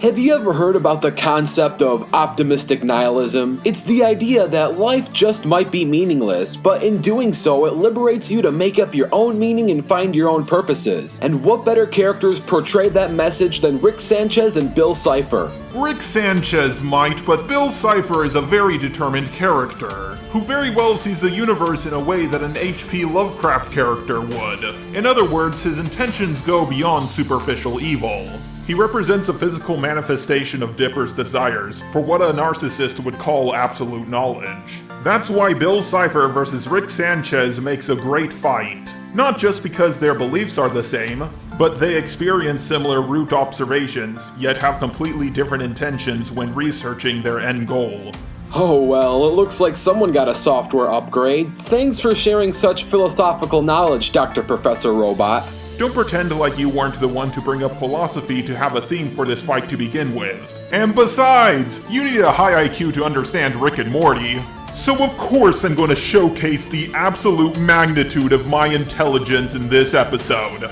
Have you ever heard about the concept of optimistic nihilism? It's the idea that life just might be meaningless, but in doing so, it liberates you to make up your own meaning and find your own purposes. And what better characters portray that message than Rick Sanchez and Bill Cipher? Rick Sanchez might, but Bill Cipher is a very determined character, who very well sees the universe in a way that an H.P. Lovecraft character would. In other words, his intentions go beyond superficial evil. He represents a physical manifestation of Dipper's desires for what a narcissist would call absolute knowledge. That's why Bill Cipher versus Rick Sanchez makes a great fight. Not just because their beliefs are the same, but they experience similar root observations, yet have completely different intentions when researching their end goal. Oh well, it looks like someone got a software upgrade. Thanks for sharing such philosophical knowledge, Dr. Professor Robot. Don't pretend like you weren't the one to bring up philosophy to have a theme for this fight to begin with. And besides, you need a high IQ to understand Rick and Morty. So of course I'm going to showcase the absolute magnitude of my intelligence in this episode.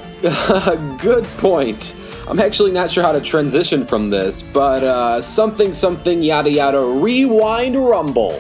Good point. I'm actually not sure how to transition from this, but something yada yada rewind rumble.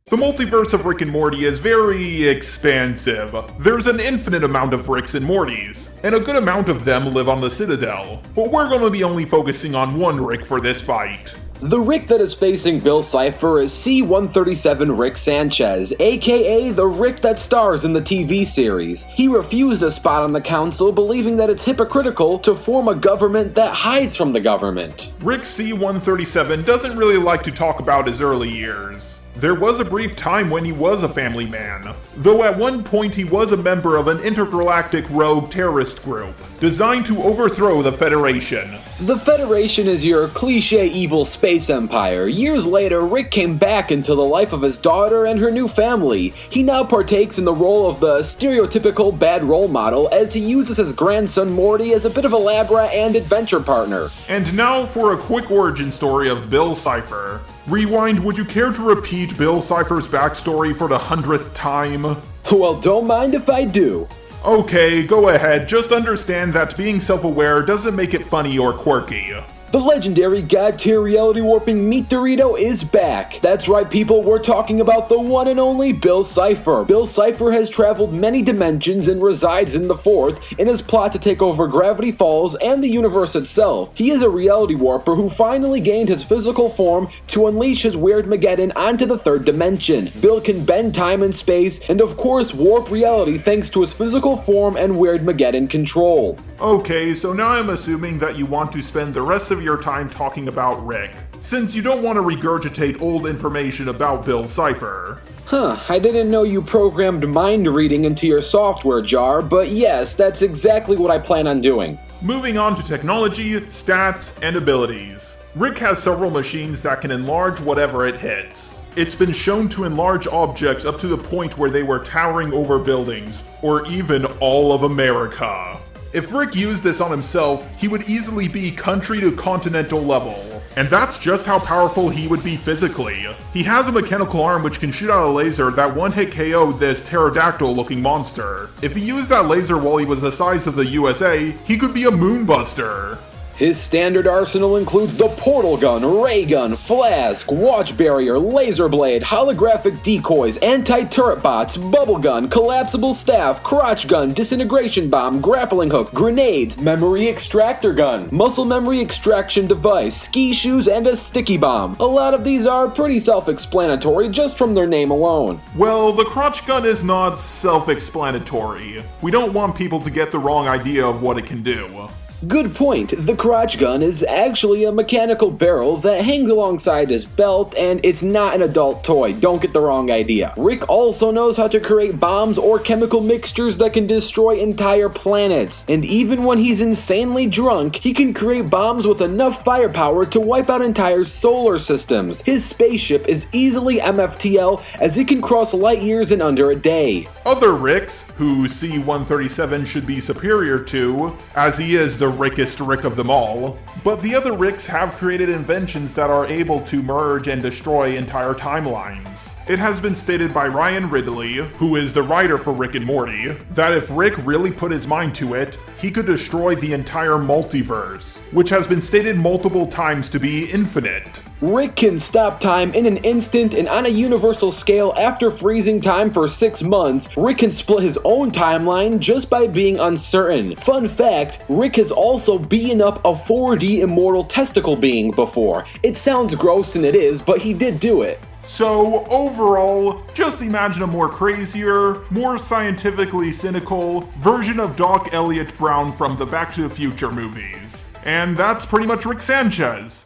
The multiverse of Rick and Morty is very expansive. There's an infinite amount of Ricks and Mortys, and a good amount of them live on the Citadel, but we're going to be only focusing on one Rick for this fight. The Rick that is facing Bill Cipher is C-137 Rick Sanchez, aka the Rick that stars in the TV series. He refused a spot on the council, believing that it's hypocritical to form a government that hides from the government. Rick C-137 doesn't really like to talk about his early years. There was a brief time when he was a family man, though at one point he was a member of an intergalactic rogue terrorist group, designed to overthrow the Federation. The Federation is your cliché evil space empire. Years later, Rick came back into the life of his daughter and her new family. He now partakes in the role of the stereotypical bad role model as he uses his grandson Morty as a bit of a lab rat and adventure partner. And now for a quick origin story of Bill Cipher. Rewind, would you care to repeat Bill Cipher's backstory for the 100th time? Well, don't mind if I do. Okay, go ahead, just understand that being self-aware doesn't make it funny or quirky. The legendary God-tier reality warping meat Dorito is back. That's right, people, we're talking about the one and only Bill Cipher. Bill Cipher has traveled many dimensions and resides in the fourth in his plot to take over Gravity Falls and the universe itself. He is a reality warper who finally gained his physical form to unleash his Weirdmageddon onto the third dimension. Bill can bend time and space, and of course warp reality thanks to his physical form and Weirdmageddon control. Okay, so now I'm assuming that you want to spend the rest of your time talking about Rick, since you don't want to regurgitate old information about Bill Cipher. I didn't know you programmed mind reading into your software jar, but yes, that's exactly what I plan on doing. Moving on to technology, stats, and abilities. Rick has several machines that can enlarge whatever it hits. It's been shown to enlarge objects up to the point where they were towering over buildings, or even all of America. If Rick used this on himself, he would easily be country to continental level. And that's just how powerful he would be physically. He has a mechanical arm which can shoot out a laser that one-hit KO'd this pterodactyl-looking monster. If he used that laser while he was the size of the USA, he could be a moonbuster. His standard arsenal includes the portal gun, ray gun, flask, watch barrier, laser blade, holographic decoys, anti-turret bots, bubble gun, collapsible staff, crotch gun, disintegration bomb, grappling hook, grenades, memory extractor gun, muscle memory extraction device, ski shoes, and a sticky bomb. A lot of these are pretty self-explanatory just from their name alone. Well, the crotch gun is not self-explanatory. We don't want people to get the wrong idea of what it can do. Good point. The crotch gun is actually a mechanical barrel that hangs alongside his belt, and it's not an adult toy, don't get the wrong idea. Rick also knows how to create bombs or chemical mixtures that can destroy entire planets, and even when he's insanely drunk, he can create bombs with enough firepower to wipe out entire solar systems. His spaceship is easily MFTL as it can cross light years in under a day. Other Ricks, who C-137 should be superior to, as he is the rickest Rick of them all, but the other Ricks have created inventions that are able to merge and destroy entire timelines. It has been stated by Ryan Ridley, who is the writer for Rick and Morty, that if Rick really put his mind to it, he could destroy the entire multiverse, which has been stated multiple times to be infinite. Rick can stop time in an instant, and on a universal scale, after freezing time for 6 months, Rick can split his own timeline just by being uncertain. Fun fact, Rick has also beaten up a 4D immortal testicle being before. It sounds gross, and it is, but he did do it. So, overall, just imagine a more crazier, more scientifically cynical version of Doc Elliott Brown from the Back to the Future movies. And that's pretty much Rick Sanchez.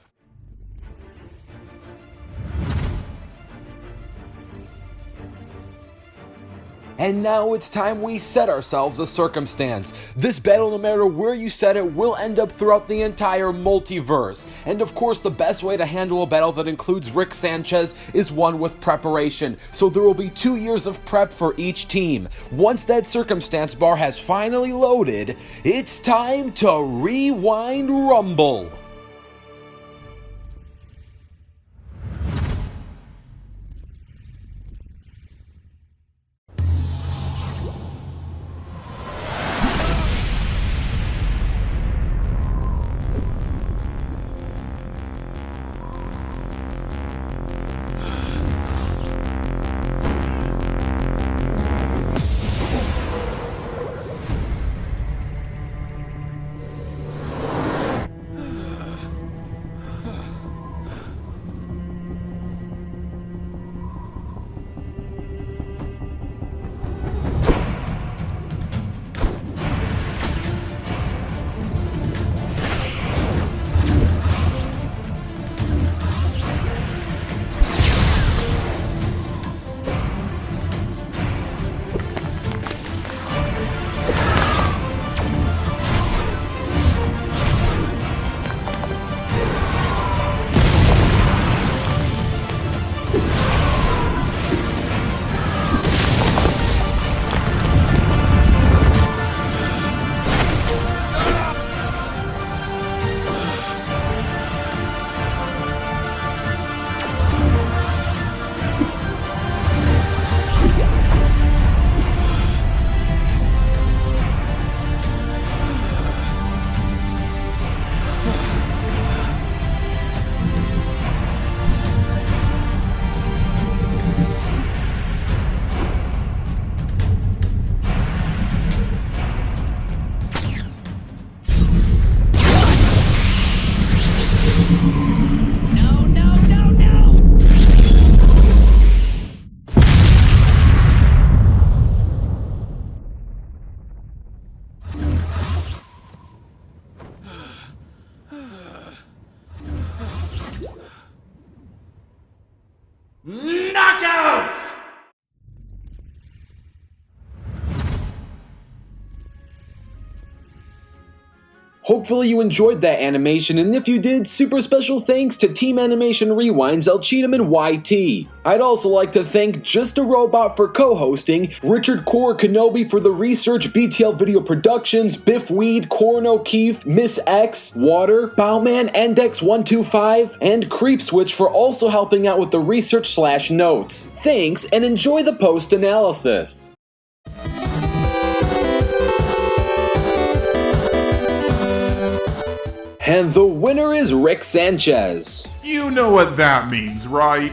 And now it's time we set ourselves a circumstance. This battle, no matter where you set it, will end up throughout the entire multiverse. And of course, the best way to handle a battle that includes Rick Sanchez is one with preparation. So there will be 2 years of prep for each team. Once that circumstance bar has finally loaded, it's time to rewind rumble. Knockout! Hopefully you enjoyed that animation, and if you did, super special thanks to Team Animation Rewind's El Cheatham and YT. I'd also like to thank Just a Robot for co-hosting, Richard Core Kenobi for the research, BTL Video Productions, Biff Weed, Corin O'Keefe, Miss X, Water, Bowman, Endex125, and Creep Switch for also helping out with the research/notes. Thanks, and enjoy the post-analysis. And the winner is Rick Sanchez. You know what that means, right?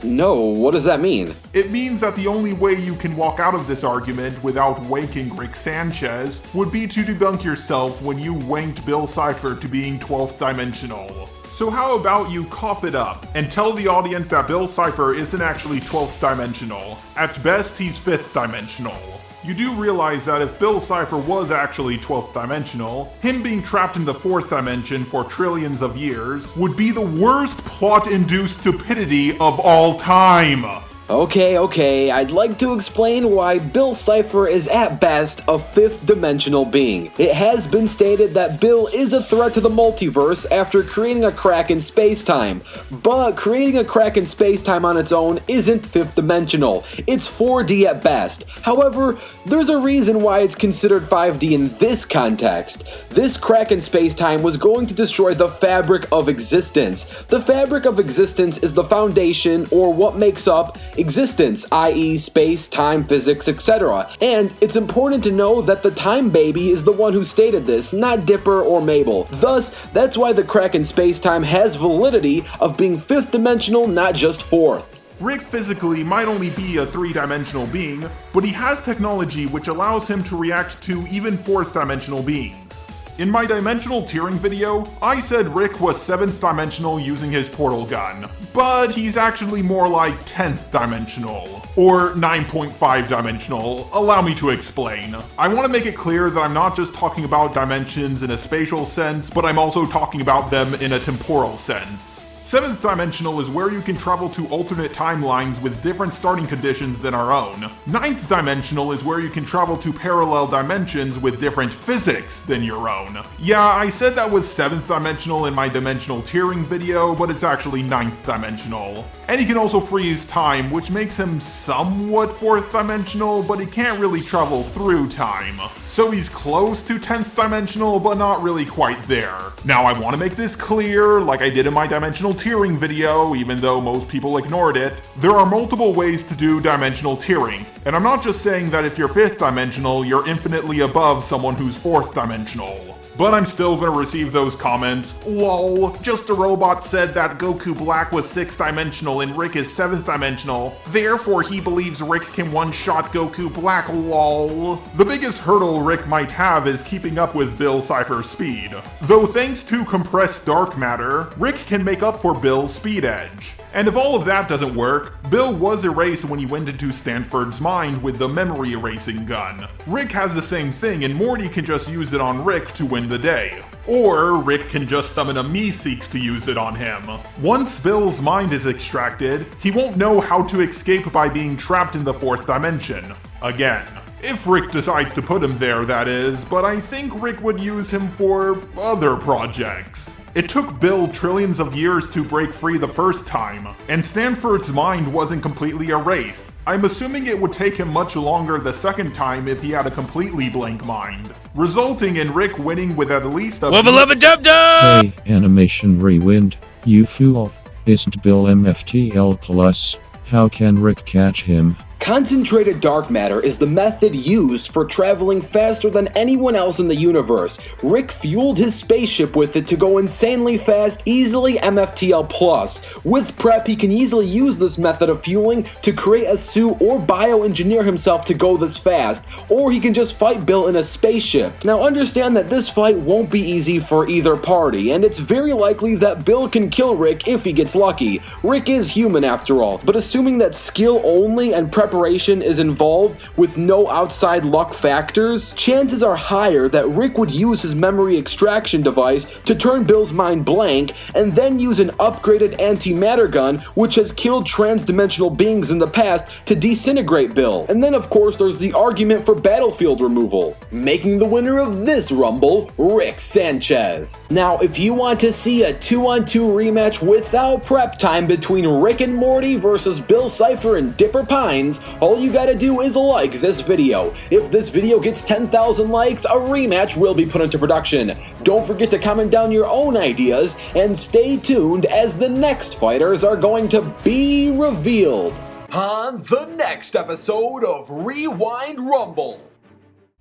No, what does that mean? It means that the only way you can walk out of this argument without wanking Rick Sanchez would be to debunk yourself when you wanked Bill Cipher to being 12th dimensional. So how about you cough it up and tell the audience that Bill Cipher isn't actually 12th dimensional. At best, he's 5th dimensional. You do realize that if Bill Cipher was actually 12th dimensional, him being trapped in the 4th dimension for trillions of years would be the worst plot-induced stupidity of all time. Okay, I'd like to explain why Bill Cipher is at best a 5th dimensional being. It has been stated that Bill is a threat to the multiverse after creating a crack in space-time, but creating a crack in space-time on its own isn't 5th dimensional. It's 4D at best. However, there's a reason why it's considered 5D in this context. This crack in space-time was going to destroy the fabric of existence. The fabric of existence is the foundation, or what makes up existence, i.e. space, time, physics, etc. And it's important to know that the Time Baby is the one who stated this, not Dipper or Mabel. Thus, that's why the crack in space-time has validity of being fifth dimensional, not just fourth. Rick physically might only be a three-dimensional being, but he has technology which allows him to react to even fourth-dimensional beings. In my dimensional tiering video, I said Rick was 7th dimensional using his portal gun, but he's actually more like 10th dimensional, or 9.5 dimensional. Allow me to explain. I want to make it clear that I'm not just talking about dimensions in a spatial sense, but I'm also talking about them in a temporal sense. 7th dimensional is where you can travel to alternate timelines with different starting conditions than our own. 9th dimensional is where you can travel to parallel dimensions with different physics than your own. Yeah, I said that was 7th dimensional in my dimensional tiering video, but it's actually 9th dimensional. And he can also freeze time, which makes him somewhat 4th dimensional, but he can't really travel through time. So he's close to 10th dimensional, but not really quite there. Now I want to make this clear, like I did in my dimensional tiering video, even though most people ignored it, there are multiple ways to do dimensional tiering. And I'm not just saying that if you're 5th dimensional, you're infinitely above someone who's 4th dimensional. But I'm still gonna receive those comments. LOL, just a robot said that Goku Black was 6th dimensional and Rick is 7th dimensional. Therefore he believes Rick can one-shot Goku Black, LOL. The biggest hurdle Rick might have is keeping up with Bill Cipher's speed. Though thanks to compressed dark matter, Rick can make up for Bill's speed edge. And if all of that doesn't work, Bill was erased when he went into Stanford's mind with the memory erasing gun. Rick has the same thing and Morty can just use it on Rick to win the day. Or Rick can just summon a Meeseeks to use it on him. Once Bill's mind is extracted, he won't know how to escape by being trapped in the 4th dimension. Again. If Rick decides to put him there, that is, but I think Rick would use him for other projects. It took Bill trillions of years to break free the first time, and Stanford's mind wasn't completely erased. I'm assuming it would take him much longer the second time if he had a completely blank mind, resulting in Rick winning with at least a Wubba lubba dub dub! Hey, AnimationRewind, you fool. Isn't Bill MFTL+? How can Rick catch him? Concentrated dark matter is the method used for traveling faster than anyone else in the universe. Rick fueled his spaceship with it to go insanely fast, easily MFTL+. With prep, he can easily use this method of fueling to create a suit or bioengineer himself to go this fast, or he can just fight Bill in a spaceship. Now understand that this fight won't be easy for either party, and it's very likely that Bill can kill Rick if he gets lucky. Rick is human after all, but assuming that skill only and preparation is involved with no outside luck factors, chances are higher that Rick would use his memory extraction device to turn Bill's mind blank and then use an upgraded antimatter gun which has killed trans-dimensional beings in the past to disintegrate Bill. And then of course there's the argument for battlefield removal, making the winner of this rumble Rick Sanchez. Now if you want to see a 2-on-2 rematch without prep time between Rick and Morty versus Bill Cipher and Dipper Pines, all you gotta do is like this video. If this video gets 10,000 likes, a rematch will be put into production. Don't forget to comment down your own ideas, and stay tuned as the next fighters are going to be revealed on the next episode of Rewind Rumble.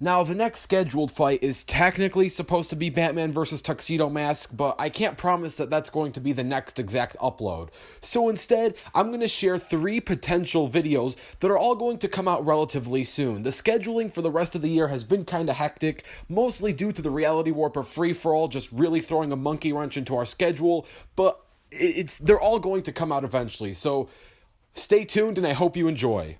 Now, the next scheduled fight is technically supposed to be Batman vs. Tuxedo Mask, but I can't promise that that's going to be the next exact upload. So instead, I'm going to share 3 potential videos that are all going to come out relatively soon. The scheduling for the rest of the year has been kinda hectic, mostly due to the Reality Warper free-for-all just really throwing a monkey wrench into our schedule, but they're all going to come out eventually, so stay tuned and I hope you enjoy.